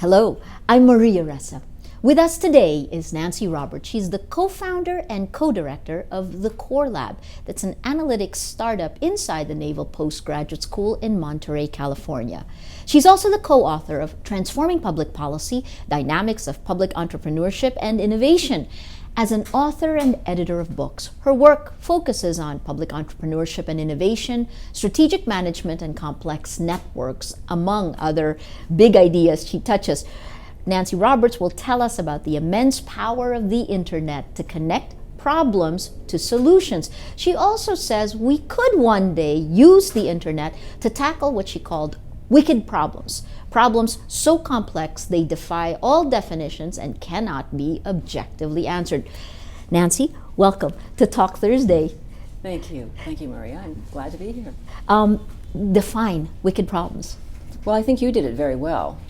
Hello, I'm Maria Ressa. With us today is Nancy Roberts. She's the co-founder and co-director of the Core Lab. That's an analytics startup inside the Naval Postgraduate School in Monterey, California. She's also the co-author of Transforming Public Policy, Dynamics of Public Entrepreneurship and Innovation. As an author and editor of books, her work focuses on public entrepreneurship and innovation, strategic management, and complex networks, among other big ideas she touches. Nancy Roberts will tell us about the immense power of the internet to connect problems to solutions. She also says we could one day use the internet to tackle what she called wicked problems. Problems so complex they defy all definitions and cannot be objectively answered. Nancy, welcome to Talk Thursday. Thank you. Thank you, Maria. I'm glad to be here. Define wicked problems. Well, I think you did it very well.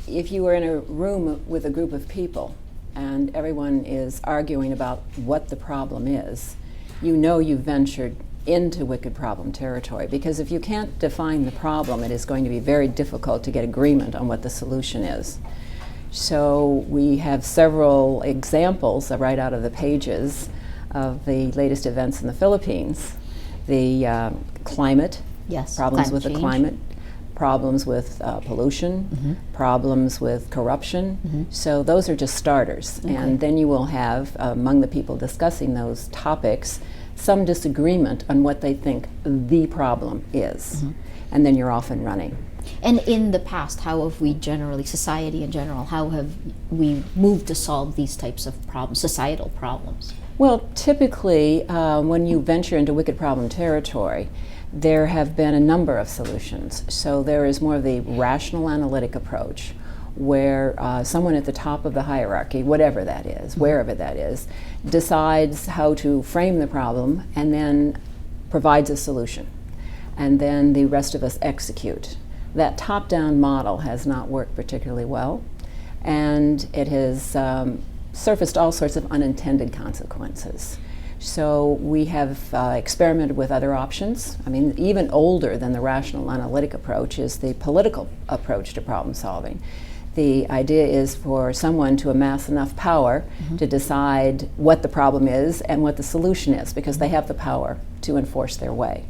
If you were in a room with a group of people and everyone is arguing about what the problem is, you know you've ventured into wicked problem territory, because if you can't define the problem, it is going to be very difficult to get agreement on what the solution is. So we have several examples right out of the pages of the latest events in the Philippines. The climate, problems with the climate, problems with pollution, problems with corruption. So those are just starters. Okay. And then you will have, among the people discussing those topics, some disagreement on what they think the problem is. And then you're off and running. And in the past, how have we generally, society in general, how have we moved to solve these types of problems, societal problems? Well, typically, when you venture into wicked problem territory, there have been a number of solutions. So there is more of the rational analytic approach, where someone at the top of the hierarchy, whatever that is, wherever that is, decides how to frame the problem and then provides a solution. And then the rest of us execute. That top-down model has not worked particularly well, and it has surfaced all sorts of unintended consequences. So we have experimented with other options. I mean, even older than the rational analytic approach is the political approach to problem solving. The idea is for someone to amass enough power to decide what the problem is and what the solution is, because they have the power to enforce their way.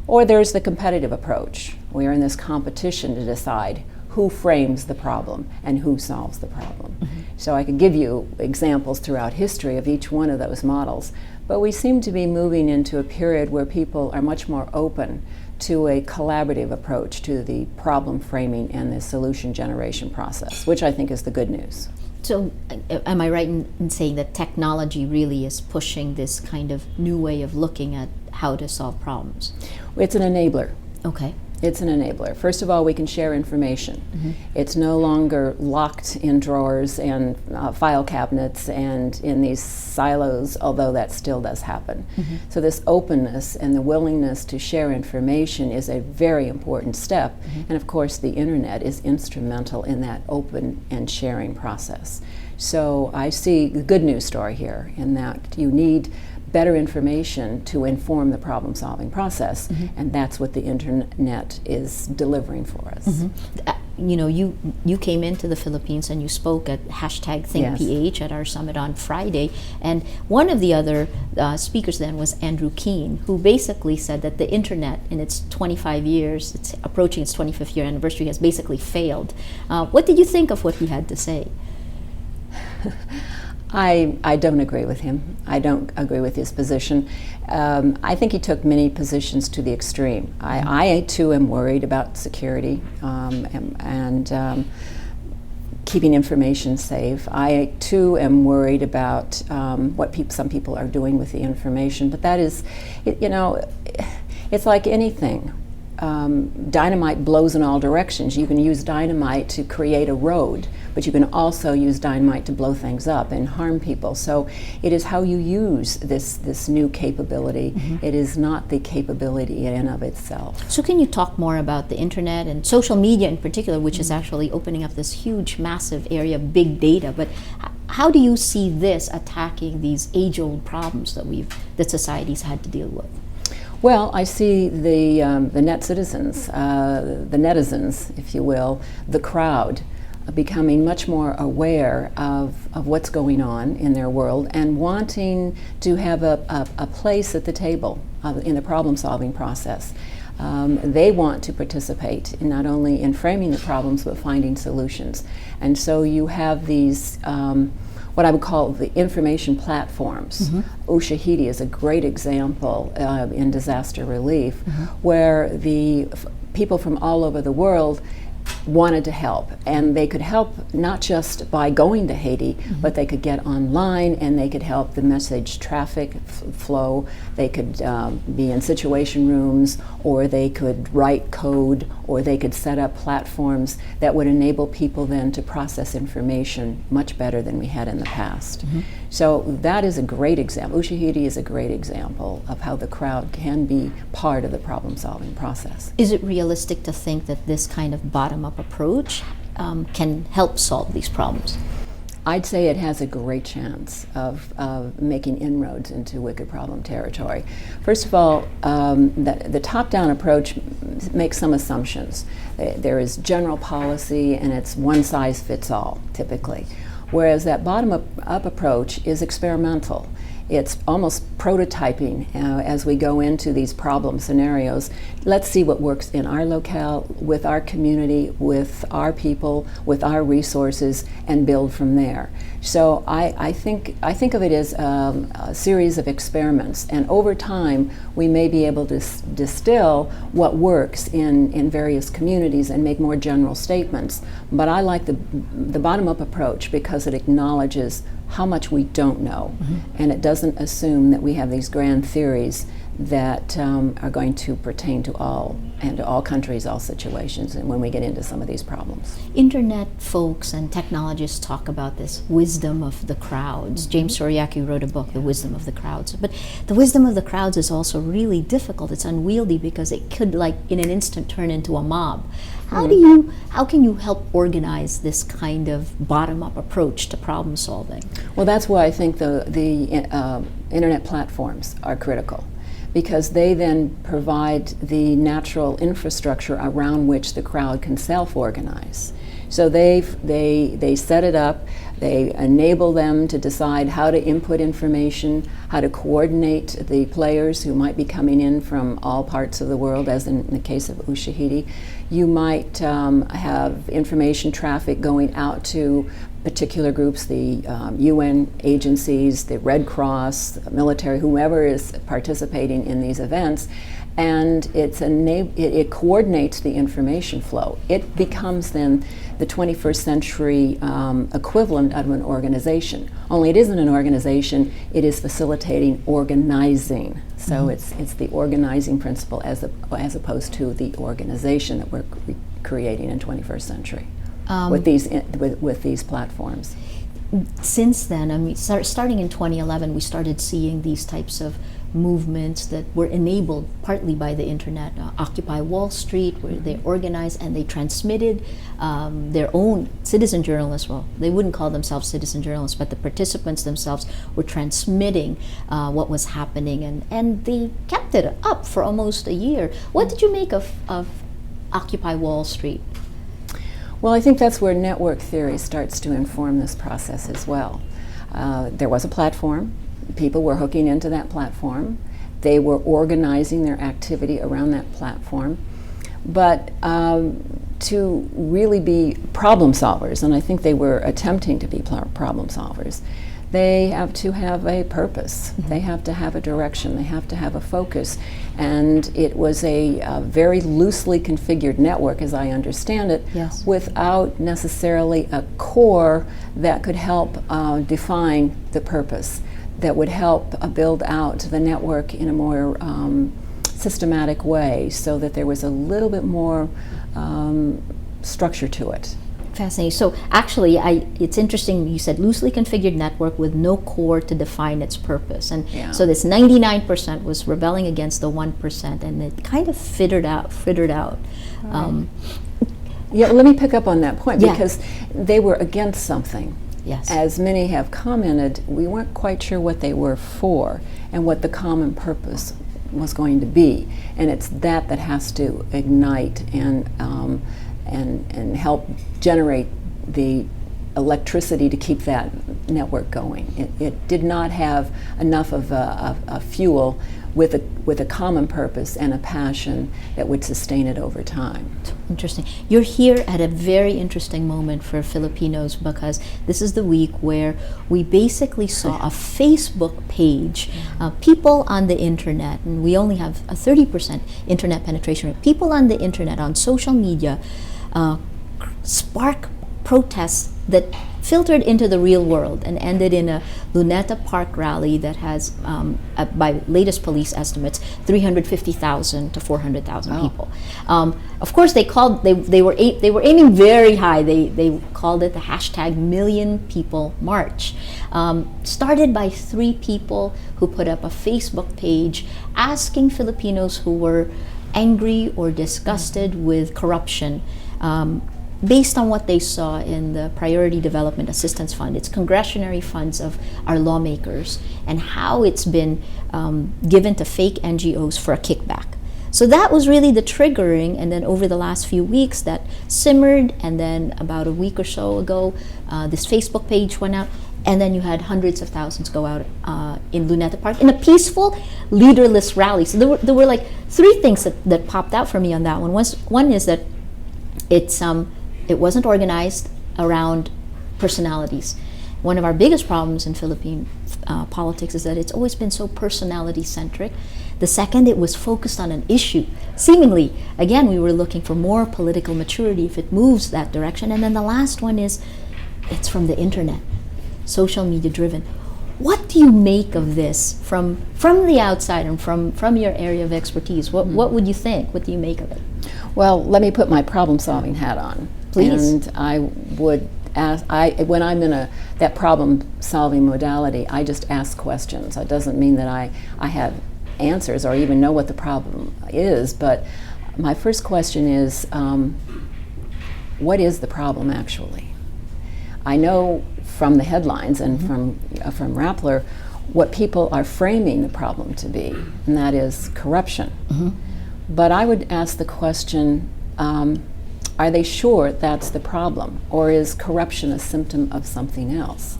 Or there's the competitive approach. We are in this competition to decide who frames the problem and who solves the problem. So I could give you examples throughout history of each one of those models, but we seem to be moving into a period where people are much more open to a collaborative approach to the problem framing and the solution generation process, which I think is the good news. So am I right in saying that technology really is pushing this kind of new way of looking at how to solve problems? It's an enabler. Okay. It's an enabler. First of all, we can share information. It's no longer locked in drawers and file cabinets and in these silos, although that still does happen. So this openness and the willingness to share information is a very important step. And of course, the internet is instrumental in that open and sharing process. So I see the good news story here in that you need better information to inform the problem-solving process, and that's what the internet is delivering for us. You know, you came into the Philippines and you spoke at #ThinkPH at our summit on Friday, and one of the other speakers then was Andrew Keen, who basically said that the internet in its 25 years, it's approaching its 25th year anniversary, has basically failed. What did you think of what he had to say? I don't agree with him. I don't agree with his position. I think he took many positions to the extreme. I too am worried about security and keeping information safe. I too am worried about what some people are doing with the information. But that is, you know, it's like anything. Dynamite blows in all directions. You can use dynamite to create a road, but you can also use dynamite to blow things up and harm people. So it is how you use this new capability. It is not the capability in and of itself. So can you talk more about the internet and social media in particular, which is actually opening up this huge, massive area of big data, but how do you see this attacking these age-old problems that society's had to deal with? Well, I see the net citizens, the netizens, if you will, the crowd, becoming much more aware of what's going on in their world and wanting to have a place at the table in the problem-solving process. They want to participate in not only in framing the problems but finding solutions. And so you have these what I would call the information platforms. Ushahidi is a great example in disaster relief, where the people from all over the world wanted to help, and they could help not just by going to Haiti, but they could get online and they could help the message traffic flow. They could be in situation rooms, or they could write code, or they could set up platforms that would enable people then to process information much better than we had in the past. So that is a great example. Ushahidi is a great example of how the crowd can be part of the problem-solving process. Is it realistic to think that this kind of bottom-up approach can help solve these problems? I'd say it has a great chance of making inroads into wicked problem territory. First of all, the top-down approach makes some assumptions. There is general policy, and it's one size fits all, typically. Whereas that bottom-up approach is experimental. It's almost prototyping as we go into these problem scenarios. Let's see what works in our locale, with our community, with our people, with our resources, and build from there. So I think of it as a series of experiments, and over time we may be able to distill what works in various communities and make more general statements. But I like the bottom-up approach because it acknowledges how much we don't know, and it doesn't assume that we have these grand theories that are going to pertain to all countries, all situations, and when we get into some of these problems. Internet folks and technologists talk about this wisdom of the crowds. James Soriaki wrote a book, The Wisdom of the Crowds. But the wisdom of the crowds is also really difficult. It's unwieldy because it could, like, in an instant turn into a mob. How can you help organize this kind of bottom-up approach to problem solving? Well, that's why I think the internet platforms are critical, because they then provide the natural infrastructure around which the crowd can self-organize. So they set it up, they enable them to decide how to input information, how to coordinate the players who might be coming in from all parts of the world, as in the case of Ushahidi. You might have information traffic going out to particular groups, the UN agencies, the Red Cross, the military, whomever is participating in these events, and it coordinates the information flow. It becomes then the 21st century equivalent of an organization. Only it isn't an organization, it is facilitating organizing. So it's the organizing principle as opposed to the organization that we're creating in 21st century. With these platforms. Since then, I mean, starting in 2011, we started seeing these types of movements that were enabled partly by the internet. Occupy Wall Street, where they organized and they transmitted their own citizen journalists. Well, they wouldn't call themselves citizen journalists, but the participants themselves were transmitting what was happening, and they kept it up for almost a year. What did you make of Occupy Wall Street? Well, I think that's where network theory starts to inform this process as well. There was a platform. People were hooking into that platform. They were organizing their activity around that platform. But to really be problem solvers, and I think they were attempting to be problem solvers, they have to have a purpose. They have to have a direction. They have to have a focus. And it was a very loosely configured network, as I understand it, without necessarily a core that could help define the purpose, that would help build out the network in a more systematic way, so that there was a little bit more structure to it. Fascinating. So actually, it's interesting, you said loosely configured network with no core to define its purpose. And so this 99% was rebelling against the 1%, and it kind of fittered out. Let me pick up on that point, because they were against something. Yes. As many have commented, we weren't quite sure what they were for and what the common purpose was going to be. And it's that has to ignite and help generate the electricity to keep that network going. It did not have enough of a fuel with a common purpose and a passion that would sustain it over time. Interesting. You're here at a very interesting moment for Filipinos, because this is the week where we basically saw a Facebook page, people on the internet, and we only have a 30% internet penetration rate, people on the internet, on social media, spark protests that filtered into the real world and ended in a Luneta Park rally that has, by latest police estimates, 350,000 to 400,000 people. Of course, they were aiming very high. They called it the hashtag Million People March. Started by 3 people who put up a Facebook page asking Filipinos who were angry or disgusted with corruption, based on what they saw in the Priority Development Assistance Fund. It's congressionary funds of our lawmakers, and how it's been given to fake NGOs for a kickback. So that was really the triggering, and then over the last few weeks that simmered, and then about a week or so ago, this Facebook page went out, and then you had hundreds of thousands go out in Luneta Park in a peaceful, leaderless rally. So there were like 3 things that popped out for me on that one. One is that it wasn't organized around personalities. One of our biggest problems in Philippine politics is that it's always been so personality-centric. The second, it was focused on an issue. Seemingly, again, we were looking for more political maturity if it moves that direction. And then the last one is, it's from the internet, social media-driven. What do you make of this from the outside and from your area of expertise? What would you think? What do you make of it? Well, let me put my problem-solving hat on. Please. And I would ask, when I'm in that problem-solving modality, I just ask questions. That doesn't mean that I have answers or even know what the problem is, but my first question is, what is the problem actually? I know from the headlines and from Rappler what people are framing the problem to be, and that is corruption. But I would ask the question, are they sure that's the problem, or is corruption a symptom of something else?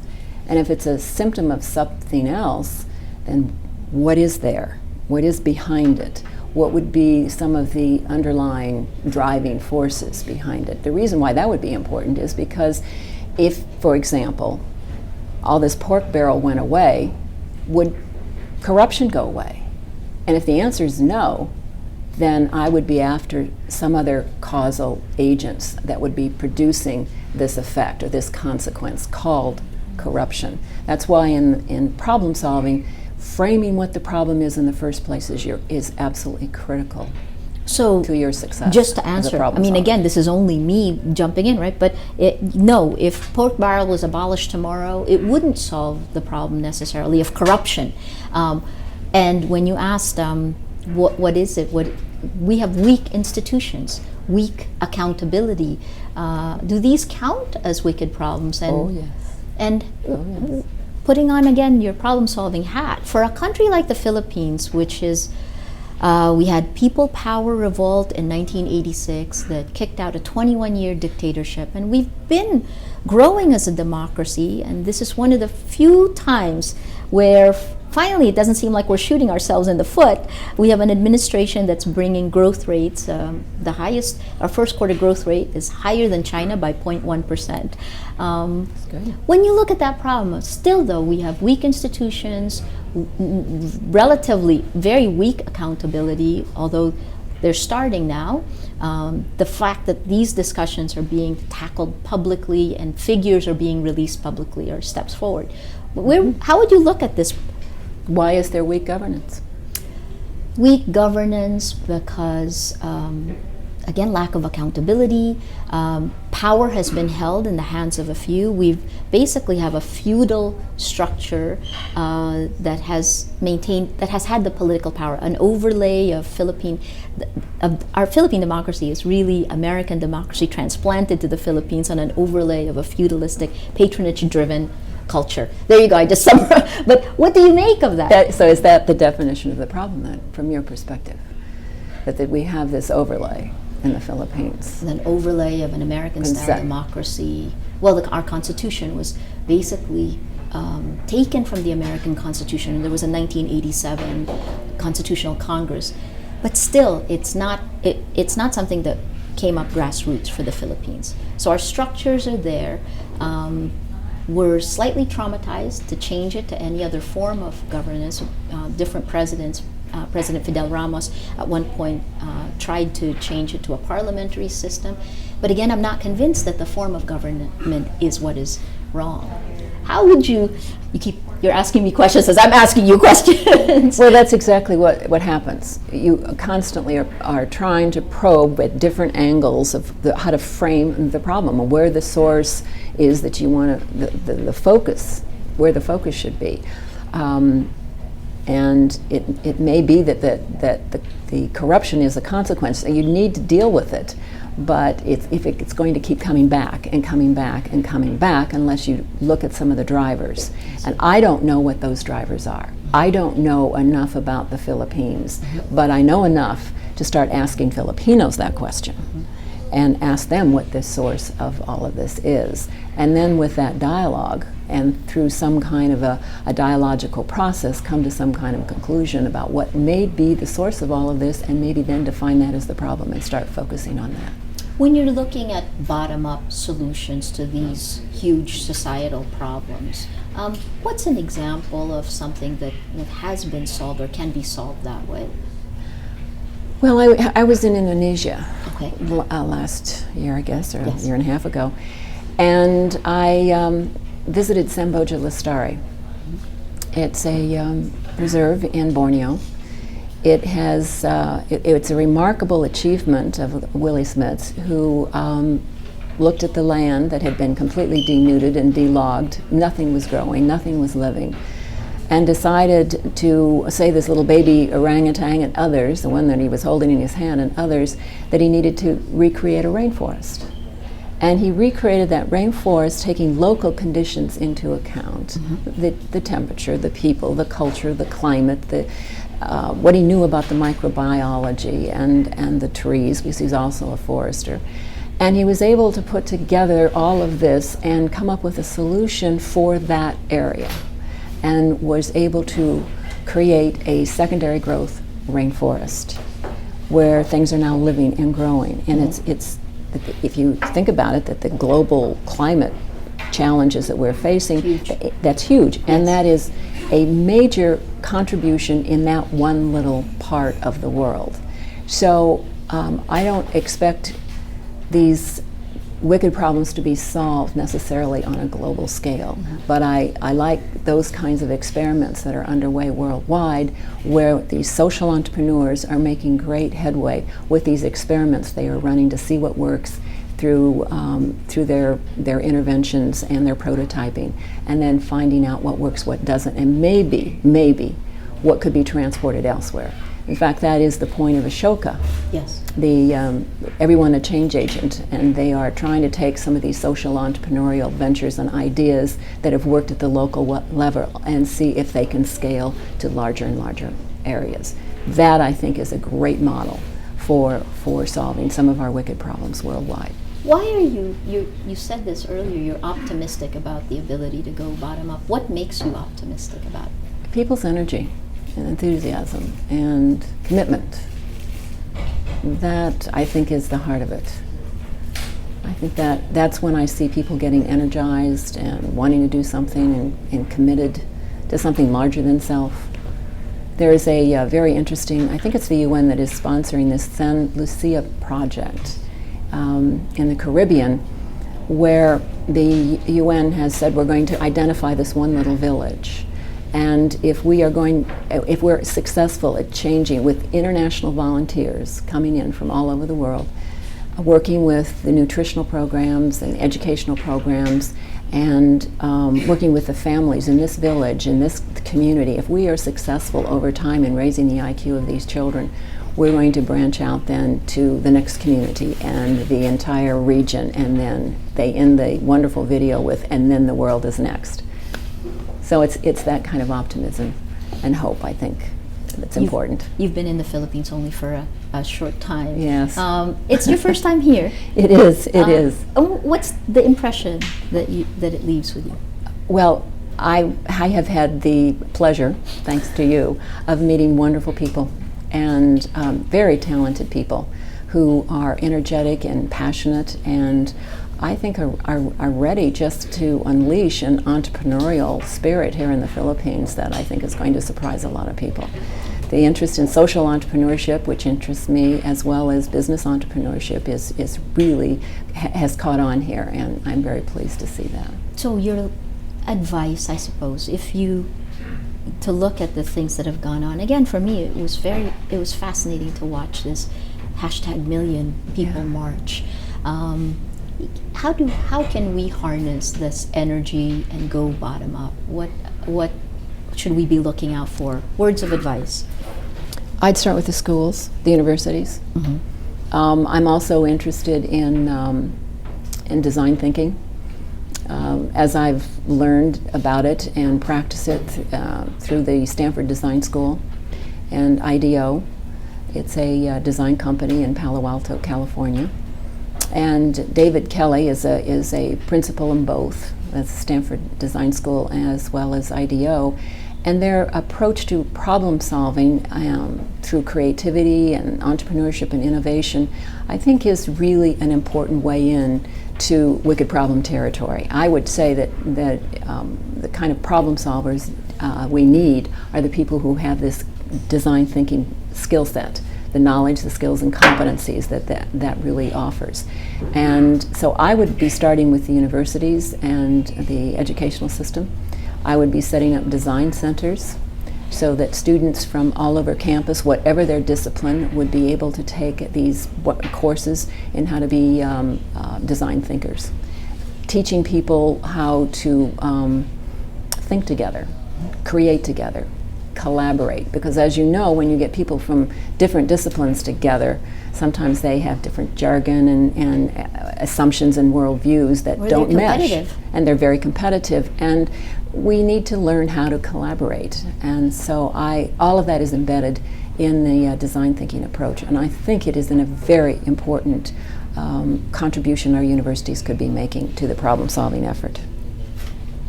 And if it's a symptom of something else, then what is there? What is behind it? What would be some of the underlying driving forces behind it? The reason why that would be important is because if, for example, all this pork barrel went away, would corruption go away? And if the answer is no, then I would be after some other causal agents that would be producing this effect or this consequence called corruption. That's why in problem solving, framing what the problem is in the first place is absolutely critical to your success. Just to answer, I mean, again, this is only me jumping in, right? But no, if pork barrel was abolished tomorrow, it wouldn't solve the problem necessarily of corruption. And when you asked, what is it? We have weak institutions, weak accountability. Do these count as wicked problems? And putting on again your problem-solving hat, for a country like the Philippines, which is, we had people power revolt in 1986 that kicked out a 21-year dictatorship, and we've been growing as a democracy, and this is one of the few times where finally it doesn't seem like we're shooting ourselves in the foot. We have an administration that's bringing growth rates, the highest, our first quarter growth rate is higher than China by 0.1%. When you look at that problem, still though, we have weak institutions, relatively very weak accountability, although they're starting now. The fact that these discussions are being tackled publicly and figures are being released publicly are steps forward. How would you look at this? Why is there weak governance? Weak governance because, again, lack of accountability. Power has been held in the hands of a few. We basically have a feudal structure that has had the political power. An overlay of our Philippine democracy is really American democracy transplanted to the Philippines on an overlay of a feudalistic, patronage-driven culture. There you go, I just summarized. But what do you make of that? So is that the definition of the problem then, from your perspective? That we have this overlay? in the Philippines. An overlay of an American-style democracy. Well, our Constitution was basically taken from the American Constitution. There was a 1987 Constitutional Congress, but still, it's not something that came up grassroots for the Philippines. So our structures are there. We're slightly traumatized to change it to any other form of governance. Different presidents, President Fidel Ramos at one point tried to change it to a parliamentary system. But again, I'm not convinced that the form of government is what is wrong. How would you're asking me questions as I'm asking you questions. Well, that's exactly what happens. You constantly are trying to probe at different angles of how to frame the problem, and where the source is that you want to, the focus, where the focus should be. And it may be that the corruption is a consequence, and you need to deal with it. But if it's going to keep coming back and coming back and coming back unless you look at some of the drivers. And I don't know what those drivers are. I don't know enough about the Philippines, but I know enough to start asking Filipinos that question and ask them what the source of all of this is. And then with that dialogue, and through some kind of a dialogical process, come to some kind of conclusion about what may be the source of all of this, and maybe then define that as the problem and start focusing on that. When you're looking at bottom-up solutions to these huge societal problems, what's an example of something that has been solved or can be solved that way? Well, I was in Indonesia last year, I guess, or Yes. a year and a half ago, and I visited Samboja Lestari. It's a reserve in Borneo. It has it's a remarkable achievement of Willie Smiths, who looked at the land that had been completely denuded and delogged. Nothing was growing, nothing was living, and decided to say this little baby orangutan and others, the one that he was holding in his hand and others, that he needed to recreate a rainforest. And he recreated that rainforest taking local conditions into account, the temperature, the people, the culture, the climate, what he knew about the microbiology and the trees, because he's also a forester. And he was able to put together all of this and come up with a solution for that area, and was able to create a secondary growth rainforest where things are now living and growing. And it's if you think about it, that the global climate challenges that we're facing, that's huge. And that is a major contribution in that one little part of the world. So I don't expect these wicked problems to be solved necessarily on a global scale, but I like those kinds of experiments that are underway worldwide, where these social entrepreneurs are making great headway with these experiments they are running to see what works through their interventions and their prototyping, and then finding out what works, what doesn't, and maybe what could be transported elsewhere. In fact, that is the point of Ashoka. Yes. Everyone a change agent, and they are trying to take some of these social entrepreneurial ventures and ideas that have worked at the local level and see if they can scale to larger and larger areas. That, I think, is a great model for solving some of our wicked problems worldwide. Why are you said this earlier, you're optimistic about the ability to go bottom up. What makes you optimistic about it? People's energy and enthusiasm and commitment. That, I think, is the heart of it. I think that's when I see people getting energized and wanting to do something and committed to something larger than self. There is a very interesting, I think it's the UN that is sponsoring this San Lucia project in the Caribbean, where the UN has said we're going to identify this one little village. And if we're successful at changing with international volunteers coming in from all over the world, working with the nutritional programs and educational programs, and working with the families in this village, in this community, if we are successful over time in raising the IQ of these children, we're going to branch out then to the next community and the entire region, and then they end the wonderful video with, and then the world is next. So it's that kind of optimism and hope, I think, that's important. You've been in the Philippines only for a short time. Yes. It's your first time here. It is. It is. What's the impression that it leaves with you? Well, I have had the pleasure, thanks to you, of meeting wonderful people and very talented people who are energetic and passionate, and I think are ready just to unleash an entrepreneurial spirit here in the Philippines that I think is going to surprise a lot of people. The interest in social entrepreneurship, which interests me, as well as business entrepreneurship, is really has caught on here, and I'm very pleased to see that. So your advice, I suppose, if you to look at the things that have gone on. Again, for me, it was fascinating to watch this #million people march. How can we harness this energy and go bottom up? What should we be looking out for? Words of advice. I'd start with the schools, the universities. Mm-hmm. I'm also interested in design thinking. As I've learned about it and practice it through the Stanford Design School and IDEO. It's a design company in Palo Alto, California. And David Kelly is a principal in both, that's Stanford Design School as well as IDEO. And their approach to problem solving through creativity and entrepreneurship and innovation, I think, is really an important way in to wicked problem territory. I would say that the kind of problem solvers we need are the people who have this design thinking skill set, the knowledge, the skills and competencies that really offers. And so I would be starting with the universities and the educational system. I would be setting up design centers so that students from all over campus, whatever their discipline, would be able to take these courses in how to be design thinkers. Teaching people how to think together, create together, collaborate, because as you know, when you get people from different disciplines together, sometimes they have different jargon and assumptions and worldviews that don't mesh, and they're very competitive, and we need to learn how to collaborate. And so all of that is embedded in the design thinking approach, and I think it is a very important contribution our universities could be making to the problem solving effort.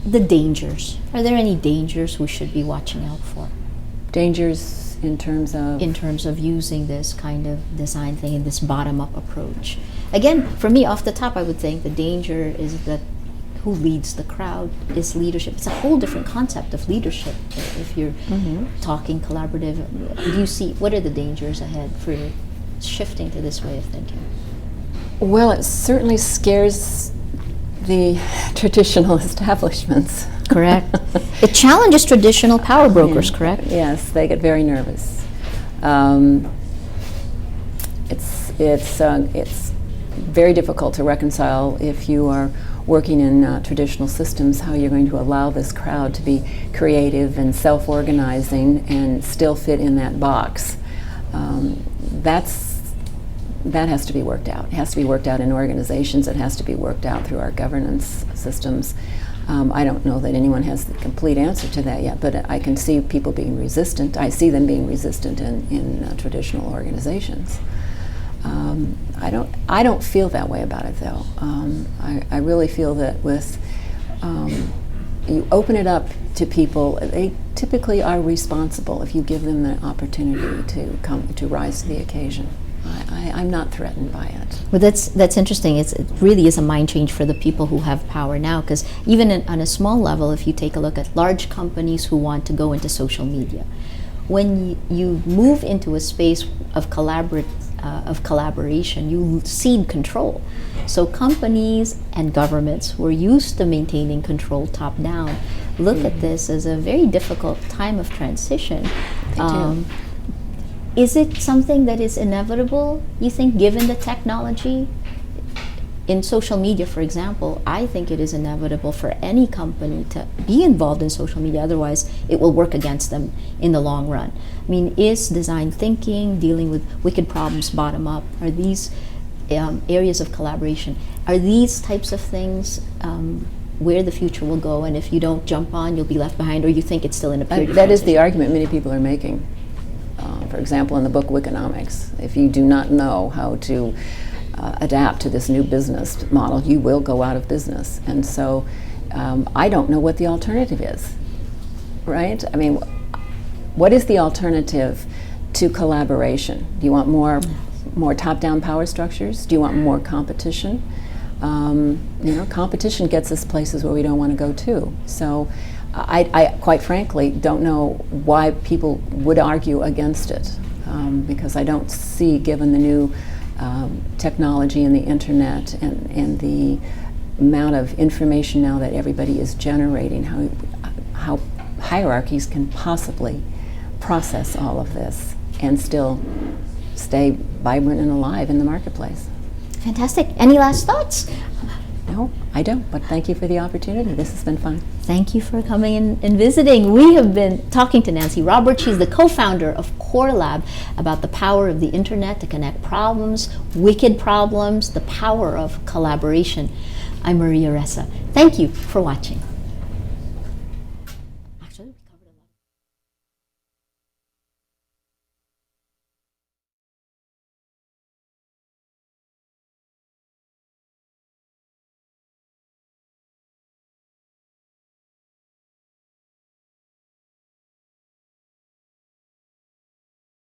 The dangers. Are there any dangers we should be watching out for? Dangers in terms of? In terms of using this kind of design thing and this bottom-up approach. Again, for me, off the top, I would think the danger is that who leads the crowd is leadership. It's a whole different concept of leadership if you're talking collaborative. Do you see, what are the dangers ahead for shifting to this way of thinking? Well, it certainly scares the traditional establishments. Correct. It challenges traditional power brokers, correct? Yes, they get very nervous. It's very difficult to reconcile if you are working in traditional systems, how you're going to allow this crowd to be creative and self-organizing and still fit in that box. That has to be worked out. It has to be worked out in organizations. It has to be worked out through our governance systems. I don't know that anyone has the complete answer to that yet, but I can see people being resistant. I see them being resistant in traditional organizations. I don't feel that way about it, though. I really feel that with you open it up to people, they typically are responsible if you give them the opportunity to rise to the occasion. I'm not threatened by it. Well, that's interesting. It really is a mind change for the people who have power now, because even on a small level, if you take a look at large companies who want to go into social media, when you move into a space of collaboration, you cede control. So companies and governments who are used to maintaining control top down look at this as a very difficult time of transition. They do. Is it something that is inevitable, you think, given the technology? In social media, for example, I think it is inevitable for any company to be involved in social media, otherwise it will work against them in the long run. I mean, is design thinking, dealing with wicked problems bottom up, are these areas of collaboration, are these types of things where the future will go, and if you don't jump on, you'll be left behind, or you think it's still in a period of That is the transition? argument many people are making. For example, in the book Wiconomics, if you do not know how to adapt to this new business model, you will go out of business. And so I don't know what the alternative is, right? I mean, what is the alternative to collaboration? Do you want more top-down power structures? Do you want more competition? Competition gets us places where we don't want to go to. So I quite frankly don't know why people would argue against it, because I don't see, given the new technology and the internet and the amount of information now that everybody is generating, how hierarchies can possibly process all of this and still stay vibrant and alive in the marketplace. Fantastic. Any last thoughts? No, I don't, but thank you for the opportunity. This has been fun. Thank you for coming in and visiting. We have been talking to Nancy Roberts. She's the co-founder of Core Lab, about the power of the internet to connect problems, wicked problems, the power of collaboration. I'm Maria Ressa. Thank you for watching.